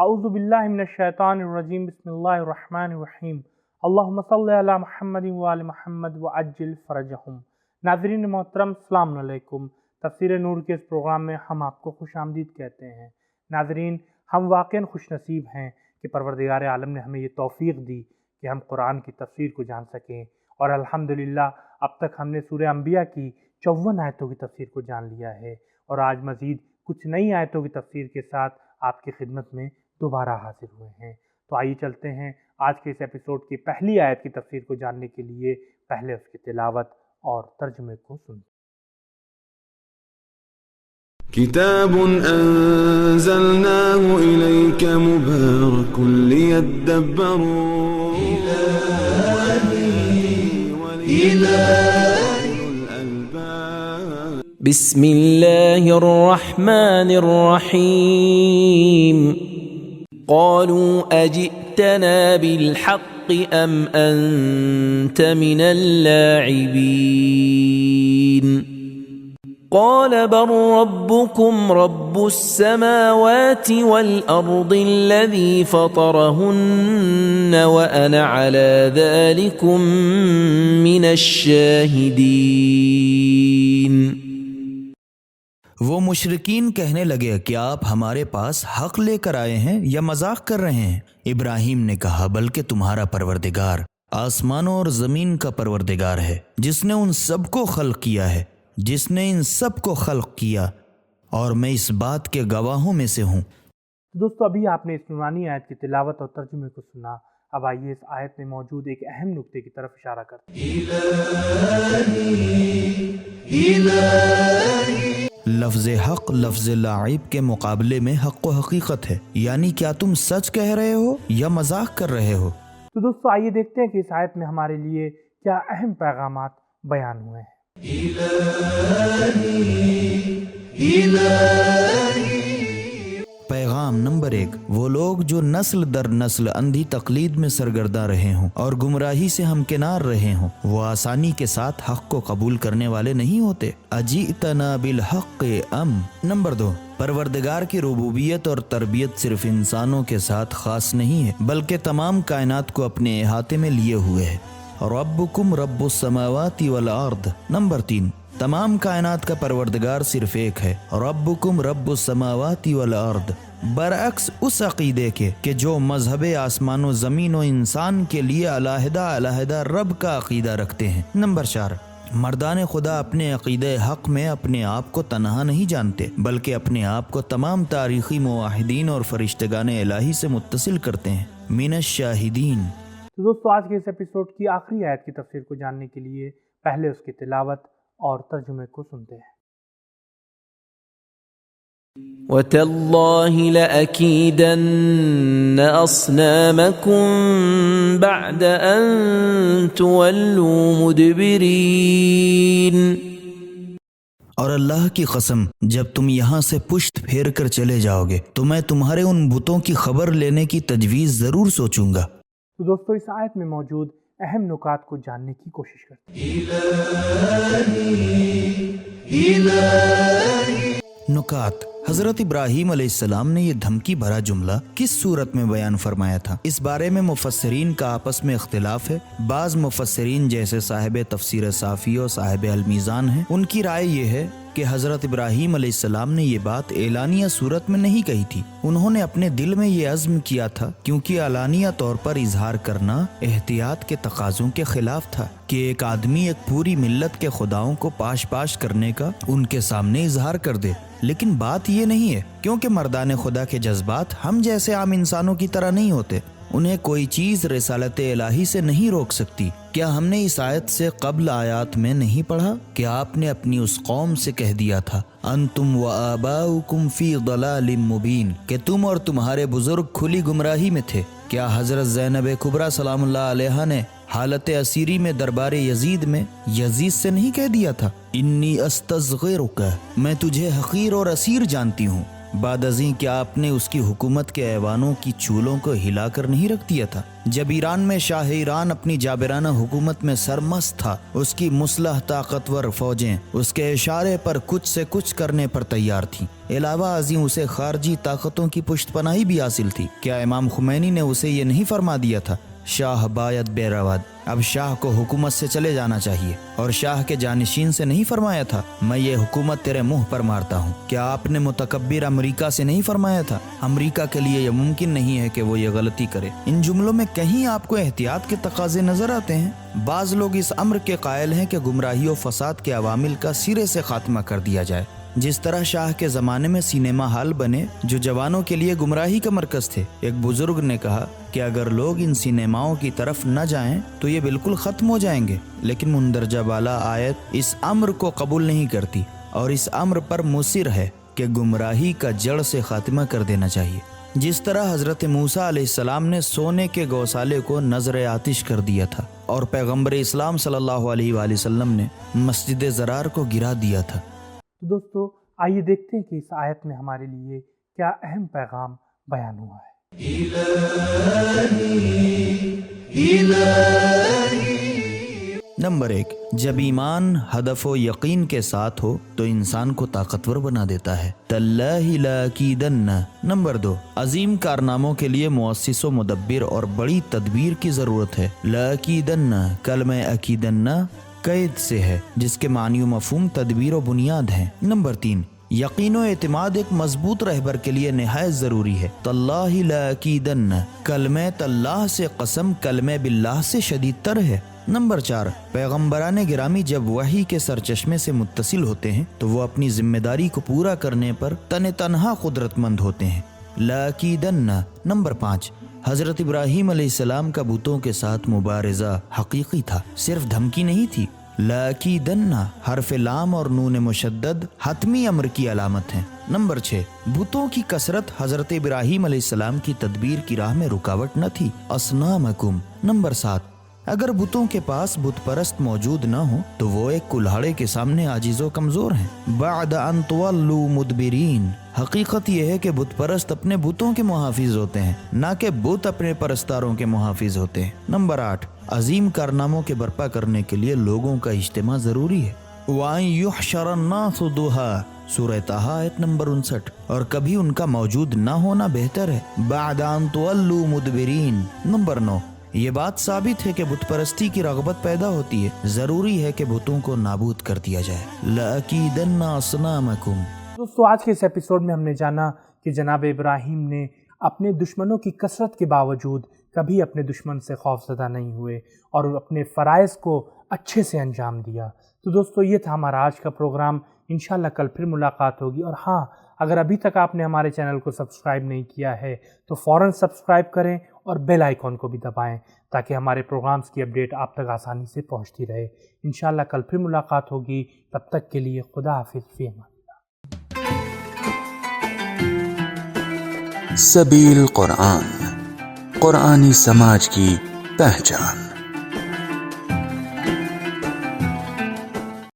اعوذ باللہ من الشیطان الرجیم بسم اللہ الرحمن الرحیم اللہم صلی علی محمد وآل محمد وعجل فرجہم۔ ناظرین محترم السلام علیکم۔ تفسیر نور کے اس پروگرام میں ہم آپ کو خوش آمدید کہتے ہیں۔ ناظرین، ہم واقعاً خوش نصیب ہیں کہ پروردگار عالم نے ہمیں یہ توفیق دی کہ ہم قرآن کی تفسیر کو جان سکیں، اور الحمدللہ اب تک ہم نے سورہ انبیاء کی 54 آیتوں کی تفسیر کو جان لیا ہے، اور آج مزید کچھ نئی آیتوں کی تفسیر کے ساتھ آپ کی خدمت میں دوبارہ حاضر ہوئے ہیں۔ تو آئیے چلتے ہیں آج کے اس ایپیسوڈ کی پہلی آیت کی تفسیر کو جاننے کے لیے پہلے اس کی تلاوت اور ترجمے کو سنیں۔ كتاب أنزلناه إليك مبارك ليدبروا الألباب بسم الله الرحمن الرحيم قالوا أجئتنا بالحق أم أنت من اللاعبين قال بل ربكم رب السماوات والأرض الذي فطرهن وأنا على ذلكم من الشاهدين۔ وہ مشرکین کہنے لگے کہ آپ ہمارے پاس حق لے کر آئے ہیں یا مذاق کر رہے ہیں؟ ابراہیم نے کہا بلکہ تمہارا پروردگار آسمانوں اور زمین کا پروردگار ہے، جس نے ان سب کو خلق کیا ہے، جس نے ان سب کو خلق کیا، اور میں اس بات کے گواہوں میں سے ہوں۔ دوستو، ابھی آپ نے اس نورانی آیت کی تلاوت اور ترجمے کو سنا۔ اب آئیے اس آیت میں موجود ایک اہم نکتے کی طرف اشارہ کرتے ہیں۔ لفظ حق لفظ لاعب کے مقابلے میں حق و حقیقت ہے، یعنی کیا تم سچ کہہ رہے ہو یا مذاق کر رہے ہو؟ تو دوستو آئیے دیکھتے ہیں کہ اس آیت میں ہمارے لیے کیا اہم پیغامات بیان ہوئے ہیں۔ پیغام نمبر 1، وہ لوگ جو نسل در نسل اندھی تقلید میں سرگرداں رہے ہوں اور گمراہی سے ہمکنار رہے ہوں، وہ آسانی کے ساتھ حق کو قبول کرنے والے نہیں ہوتے۔ اجئتنا بالحق ام۔ نمبر 2، پروردگار کی ربوبیت اور تربیت صرف انسانوں کے ساتھ خاص نہیں ہے بلکہ تمام کائنات کو اپنے احاطے میں لیے ہوئے ہے۔ ربکم رب السماوات والارض۔ نمبر 3، تمام کائنات کا پروردگار صرف ایک ہے، ربکم رب السماوات والارض، برعکس اس عقیدے کے کہ جو مذہب آسمان و زمین و انسان کے لیے علیحدہ علیحدہ رب کا عقیدہ رکھتے ہیں۔ نمبر 4، مردان خدا اپنے عقیدہ حق میں اپنے آپ کو تنہا نہیں جانتے بلکہ اپنے آپ کو تمام تاریخی موحدین اور فرشتگان الہی سے متصل کرتے ہیں۔ من الشاہدین۔ تو دوستو آج کے اس ایپیسوڈ کی آخری آیت کی تفسیر کو جاننے کے لیے پہلے اس کی تلاوت اور ترجمے کو سنتے ہیں۔ وَتَاللَّهِ لَأَكِيدَنَّ أَصْنَامَكُمْ بَعْدَ أَن تُوَلُّوا مُدْبِرِينَ۔ اور اللہ کی قسم، جب تم یہاں سے پشت پھیر کر چلے جاؤ گے تو میں تمہارے ان بتوں کی خبر لینے کی تجویز ضرور سوچوں گا۔ تو دوستو اس آیت میں موجود اہم نکات کو جاننے کی کوشش کرتے ہیں۔ نکات۔ حضرت ابراہیم علیہ السلام نے یہ دھمکی بھرا جملہ کس صورت میں بیان فرمایا تھا؟ اس بارے میں مفسرین کا آپس میں اختلاف ہے۔ بعض مفسرین جیسے صاحب تفسیر صافی اور صاحب المیزان ہیں، ان کی رائے یہ ہے کہ حضرت ابراہیم علیہ السلام نے یہ بات اعلانیہ صورت میں نہیں کہی تھی، انہوں نے اپنے دل میں یہ عزم کیا تھا، کیونکہ اعلانیہ طور پر اظہار کرنا احتیاط کے تقاضوں کے خلاف تھا کہ ایک آدمی ایک پوری ملت کے خداؤں کو پاش پاش کرنے کا ان کے سامنے اظہار کر دے۔ لیکن بات یہ نہیں ہے، کیونکہ مردان خدا کے جذبات ہم جیسے عام انسانوں کی طرح نہیں ہوتے، انہیں کوئی چیز رسالت الہی سے نہیں روک سکتی۔ کیا ہم نے اس آیت سے قبل آیات میں نہیں پڑھا کہ آپ نے اپنی اس قوم سے کہہ دیا تھا انتم و آباؤکم فی ضلال مبین، کہ تم اور تمہارے بزرگ کھلی گمراہی میں تھے؟ کیا حضرت زینب کبریٰ سلام اللہ علیہا نے حالت اسیری میں دربار یزید میں یزید سے نہیں کہہ دیا تھا انی استصغرک، میں تجھے حقیر اور اسیر جانتی ہوں؟ بعد ازیں کیا آپ نے اس کی حکومت کے ایوانوں کی چولوں کو ہلا کر نہیں رکھ دیا تھا؟ جب ایران میں شاہ ایران اپنی جابرانہ حکومت میں سرمست تھا، اس کی مسلح طاقتور فوجیں اس کے اشارے پر کچھ سے کچھ کرنے پر تیار تھیں۔ علاوہ ازیں اسے خارجی طاقتوں کی پشت پناہی بھی حاصل تھی۔ کیا امام خمینی نے اسے یہ نہیں فرما دیا تھا، شاہ باید بے رواد، اب شاہ کو حکومت سے چلے جانا چاہیے، اور شاہ کے جانشین سے نہیں فرمایا تھا میں یہ حکومت تیرے منہ پر مارتا ہوں؟ کیا آپ نے متکبر امریکہ سے نہیں فرمایا تھا امریکہ کے لیے یہ ممکن نہیں ہے کہ وہ یہ غلطی کرے؟ ان جملوں میں کہیں آپ کو احتیاط کے تقاضے نظر آتے ہیں؟ بعض لوگ اس امر کے قائل ہیں کہ گمراہی و فساد کے عوامل کا سرے سے خاتمہ کر دیا جائے، جس طرح شاہ کے زمانے میں سینما ہال بنے جو جوانوں کے لیے گمراہی کا مرکز تھے۔ ایک بزرگ نے کہا کہ اگر لوگ ان سینماؤں کی طرف نہ جائیں تو یہ بالکل ختم ہو جائیں گے، لیکن مندرجہ بالا آیت اس امر کو قبول نہیں کرتی اور اس امر پر مصر ہے کہ گمراہی کا جڑ سے خاتمہ کر دینا چاہیے۔ جس طرح حضرت موسیٰ علیہ السلام نے سونے کے گوسالے کو نذر آتش کر دیا تھا اور پیغمبر اسلام صلی اللہ علیہ وآلہ وسلم نے مسجد زرار کو گرا دیا تھا۔ تو دوستو آئیے دیکھتے ہیں کہ اس آیت میں ہمارے لیے کیا اہم پیغام بیان ہوا ہے۔ نمبر 1، جب ایمان ہدف و یقین کے ساتھ ہو تو انسان کو طاقتور بنا دیتا ہے۔ تاللہ لاکیدن۔ نمبر 2، عظیم کارناموں کے لیے مؤسس و مدبر اور بڑی تدبیر کی ضرورت ہے۔ لاکیدن کلمہ اکیدن قید سے ہے، جس کے معنی و مفہوم تدبیر و بنیاد ہیں۔ نمبر 3، یقین و اعتماد ایک مضبوط رہبر کے لیے نہایت ضروری ہے۔ تاللہ لاکیدن کلمہ تاللہ سے قسم کلمہ باللہ سے شدید تر ہے۔ نمبر 4، پیغمبران گرامی جب وحی کے سرچشمے سے متصل ہوتے ہیں تو وہ اپنی ذمہ داری کو پورا کرنے پر تنہا قدرت مند ہوتے ہیں۔ لاکیدن۔ نمبر 5، حضرت ابراہیم علیہ السلام کا بتوں کے ساتھ مبارزہ حقیقی تھا، صرف دھمکی نہیں تھی۔ لاکیدن حرف لام اور نون مشدد حتمی امر کی علامت ہیں۔ نمبر 6، بتوں کی کثرت حضرت ابراہیم علیہ السلام کی تدبیر کی راہ میں رکاوٹ نہ تھی۔ اصنامکم۔ نمبر 7، اگر بتوں کے پاس بت پرست موجود نہ ہو تو وہ ایک کلہاڑے کے سامنے عاجز و کمزور ہیں۔ بعد ان تولوا مدبرین، حقیقت یہ ہے کہ بت پرست اپنے بتوں کے محافظ ہوتے ہیں، نہ کہ بت اپنے پرستاروں کے محافظ ہوتے ہیں۔ نمبر 8، عظیم کارناموں کے برپا کرنے کے لیے لوگوں کا اجتماع ضروری ہے۔ وَأَن يُحْشَرَ النَّاسُ ضُحًى، سورہ طٰہٰ آیت نمبر 59، اور کبھی ان کا موجود نہ ہونا بہتر ہے۔ بعد ان تولوا مدبرین۔ نمبر 9، یہ بات ثابت ہے کہ بت پرستی کی رغبت پیدا ہوتی ہے، ضروری ہے کہ بتوں کو نابود کر دیا جائے۔ لَأَكِيدَنَّ أَصْنَامَكُمْ۔ دوستو آج کے اس ایپیسوڈ میں ہم نے جانا کہ جناب ابراہیم نے اپنے دشمنوں کی کثرت کے باوجود کبھی اپنے دشمن سے خوف زدہ نہیں ہوئے اور اپنے فرائض کو اچھے سے انجام دیا۔ تو دوستو یہ تھا ہمارا آج کا پروگرام، انشاءاللہ کل پھر ملاقات ہوگی، اور ہاں اگر ابھی تک آپ نے ہمارے چینل کو سبسکرائب نہیں کیا ہے تو فوراً سبسکرائب کریں اور بیل آئیکن کو بھی دبائیں تاکہ ہمارے پروگرامز کی اپڈیٹ آپ تک آسانی سے پہنچتی رہے۔ انشاءاللہ کل پھر ملاقات ہوگی، تب تک کے لیے خدا حافظ، فی امان۔ سبیل قرآن، قرآنی سماج کی پہچان۔